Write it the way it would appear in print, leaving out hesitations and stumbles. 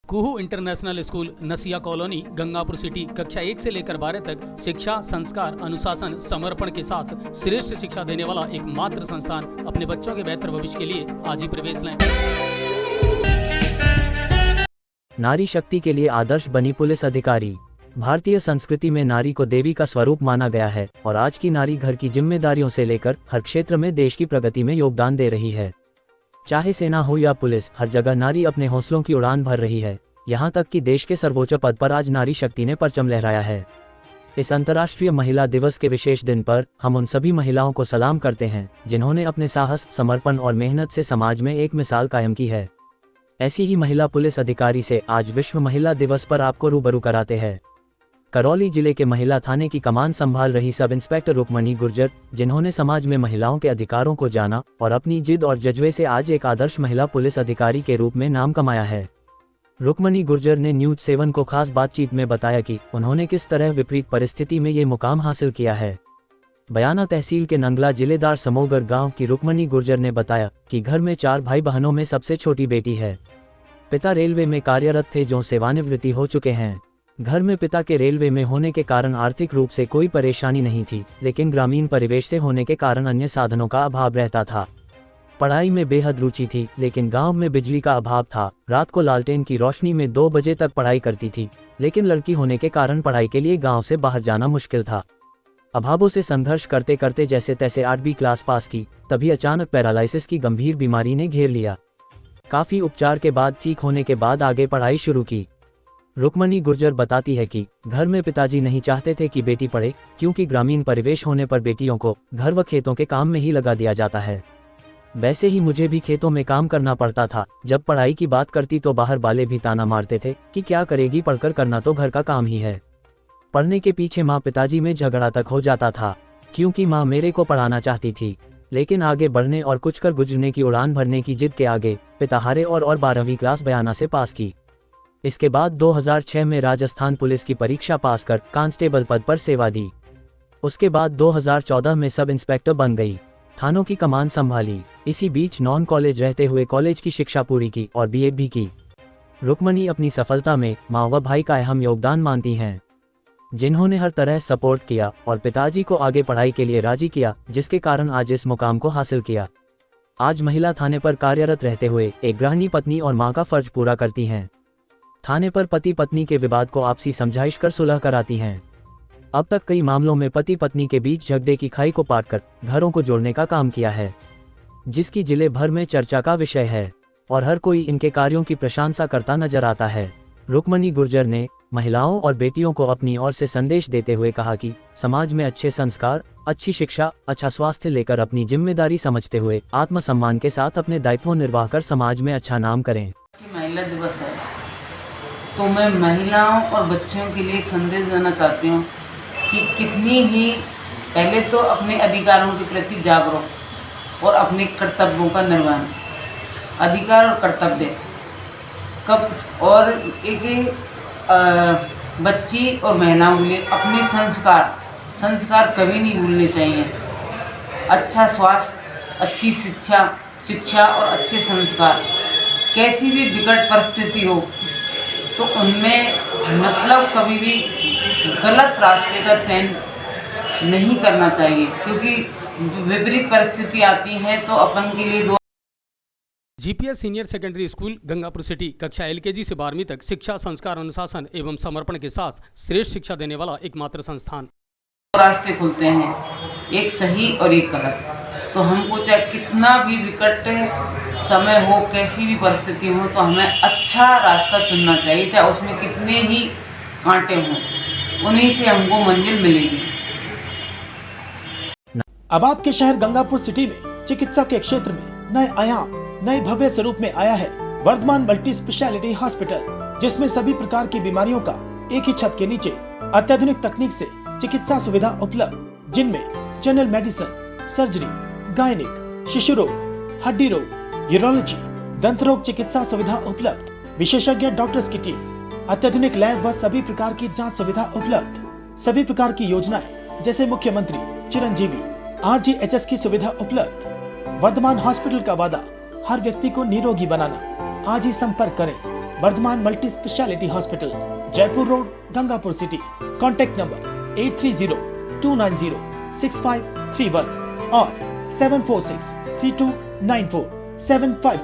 कुहू international school नसिया colony Gangapur city कक्षा 1 से लेकर 12 तक शिक्षा, संस्कार, अनुशासन, समर्पण के साथ श्रेष्ठ शिक्षा देने वाला एकमात्र संस्थान। अपने बच्चों के बेहतर भविष्य के लिए आज ही प्रवेश लें। नारी शक्ति के लिए आदर्श बनी पुलिस अधिकारी। भारतीय संस्कृति में नारी को देवी का स्वरूप माना गया है और आज की नारी घर की जिम्मेदारियों से लेकर हर क्षेत्र में देश की प्रगति में योगदान दे रही है। चाहे सेना हो या पुलिस, हर जगह नारी अपने हौसलों की उड़ान भर रही है। यहाँ तक कि देश के सर्वोच्च पद पर आज नारी शक्ति ने परचम लहराया है। इस अंतर्राष्ट्रीय महिला दिवस के विशेष दिन पर हम उन सभी महिलाओं को सलाम करते हैं जिन्होंने अपने साहस, समर्पण और मेहनत से समाज में एक मिसाल कायम की है। ऐसी ही महिला पुलिस अधिकारी से आज विश्व महिला दिवस पर आपको रूबरू कराते हैं। करौली जिले के महिला थाने की कमान संभाल रही सब इंस्पेक्टर रुक्मणी गुर्जर, जिन्होंने समाज में महिलाओं के अधिकारों को जाना और अपनी जिद और जज्बे से आज एक आदर्श महिला पुलिस अधिकारी के रूप में नाम कमाया है। रुक्मणी गुर्जर ने न्यूज 7 को खास बातचीत में बताया कि उन्होंने किस तरह विपरीत परिस्थिति में ये मुकाम हासिल किया है। बयाना तहसील के नंगला जिलेदार समोगर गांव की रुक्मणी गुर्जर ने बताया कि घर में 4 भाई बहनों में सबसे छोटी बेटी है। पिता रेलवे में कार्यरत थे जो सेवानिवृत्ति हो चुके हैं। घर में पिता के रेलवे में होने के कारण आर्थिक रूप से कोई परेशानी नहीं थी, लेकिन ग्रामीण परिवेश से होने के कारण अन्य साधनों का अभाव रहता था। पढ़ाई में बेहद रुचि थी, लेकिन गांव में बिजली का अभाव था। रात को लालटेन की रोशनी में 2 बजे तक पढ़ाई करती थी, लेकिन लड़की होने के कारण पढ़ाई के लिए गांव से बाहर जाना मुश्किल था। अभावों से संघर्ष करते करते जैसे तैसे 8वीं क्लास पास की, तभी अचानक पैरालिसिस की गंभीर बीमारी ने घेर लिया। काफी उपचार के बाद ठीक होने के बाद आगे पढ़ाई शुरू की। रुक्मणी गुर्जर बताती है कि घर में पिताजी नहीं चाहते थे कि बेटी पढ़े, क्योंकि ग्रामीण परिवेश होने पर बेटियों को घर व खेतों के काम में ही लगा दिया जाता है। वैसे ही मुझे भी खेतों में काम करना पड़ता था। जब पढ़ाई की बात करती तो बाहर वाले भी ताना मारते थे कि क्या करेगी पढ़कर, करना तो घर का काम ही है। पढ़ने के पीछे माँ पिताजी में झगड़ा तक हो जाता था, क्योंकि माँ मेरे को पढ़ाना चाहती थी, लेकिन आगे बढ़ने और कुछ कर गुजरने की उड़ान भरने की जिद के आगे पिता हारे और 12वीं क्लास बयाना से पास की। इसके बाद 2006 में राजस्थान पुलिस की परीक्षा पास कर कांस्टेबल पद पर सेवा दी। उसके बाद 2014 में सब इंस्पेक्टर बन गई, थानों की कमान संभाली। इसी बीच नॉन कॉलेज रहते हुए कॉलेज की शिक्षा पूरी की और बीए भी की। रुक्मणी अपनी सफलता में माँ व भाई का अहम योगदान मानती हैं, जिन्होंने हर तरह सपोर्ट किया और पिताजी को आगे पढ़ाई के लिए राजी किया, जिसके कारण आज इस मुकाम को हासिल किया। आज महिला थाने पर कार्यरत रहते हुए एक गृहिणी, पत्नी और माँ का फर्ज पूरा करती हैं। थाने पर पति पत्नी के विवाद को आपसी समझाइश कर सुलह कराती हैं। अब तक कई मामलों में पति पत्नी के बीच झगड़े की खाई को पाट कर घरों को जोड़ने का काम किया है, जिसकी जिले भर में चर्चा का विषय है और हर कोई इनके कार्यों की प्रशंसा करता नजर आता है। रुक्मणी गुर्जर ने महिलाओं और बेटियों को अपनी ओर से संदेश देते हुए कहा कि समाज में अच्छे संस्कार, अच्छी शिक्षा, अच्छा स्वास्थ्य लेकर अपनी जिम्मेदारी समझते हुए आत्मसम्मान के साथ अपने दायित्व निर्वाह कर समाज में अच्छा नाम करें। महिला दिवस है तो मैं महिलाओं और बच्चियों के लिए एक संदेश देना चाहती हूँ कि कितनी ही पहले तो अपने अधिकारों के प्रति जागरूक और अपने कर्तव्यों का निर्वहन, अधिकार और कर्तव्य कब, और एक बच्ची और महिलाओं के लिए अपने संस्कार कभी नहीं भूलने चाहिए। अच्छा स्वास्थ्य, अच्छी शिक्षा और अच्छे संस्कार, कैसी भी विकट परिस्थिति हो तो उनमें मतलब कभी भी गलत रास्ते का चयन नहीं करना चाहिए, क्योंकि विपरीत परिस्थिति आती है तो अपन के लिए GPS senior secondary school Gangapur city कक्षा एलकेजी से 12वीं तक शिक्षा, संस्कार, अनुशासन एवं समर्पण के साथ श्रेष्ठ शिक्षा देने वाला एकमात्र संस्थान। रास्ते खुलते हैं, एक सही और एक गलत। तो हमको चाहे कितना भी विकट समय हो, कैसी भी परिस्थिति हो, तो हमें अच्छा रास्ता चुनना चाहिए, चाहे उसमें कितने ही कांटे हों, उन्हीं से हमको मंजिल मिलेगी। अब आपके शहर गंगापुर सिटी में चिकित्सा के क्षेत्र में नए आयाम, नए भव्य स्वरूप में आया है वर्धमान मल्टी स्पेशलिटी हॉस्पिटल, जिसमें सभी प्रकार की बीमारियों का एक ही छत के नीचे अत्याधुनिक तकनीक से चिकित्सा सुविधा उपलब्ध, जिनमें जनरल मेडिसिन, सर्जरी, गायनिक, शिशु रोग, हड्डी रोग, यूरोलॉजी, दंत रोग चिकित्सा सुविधा उपलब्ध, विशेषज्ञ डॉक्टर्स की टीम, अत्याधुनिक लैब व सभी प्रकार की जांच सुविधा उपलब्ध, सभी प्रकार की योजनाएं जैसे मुख्यमंत्री चिरंजीवी RGHS की सुविधा उपलब्ध। वर्धमान हॉस्पिटल का वादा हर व्यक्ति को निरोगी बनाना। आज ही संपर्क करें Vardhman multi speciality hospital, Jaipur road, Gangapur city. Contact number 8302906531 और 746329475।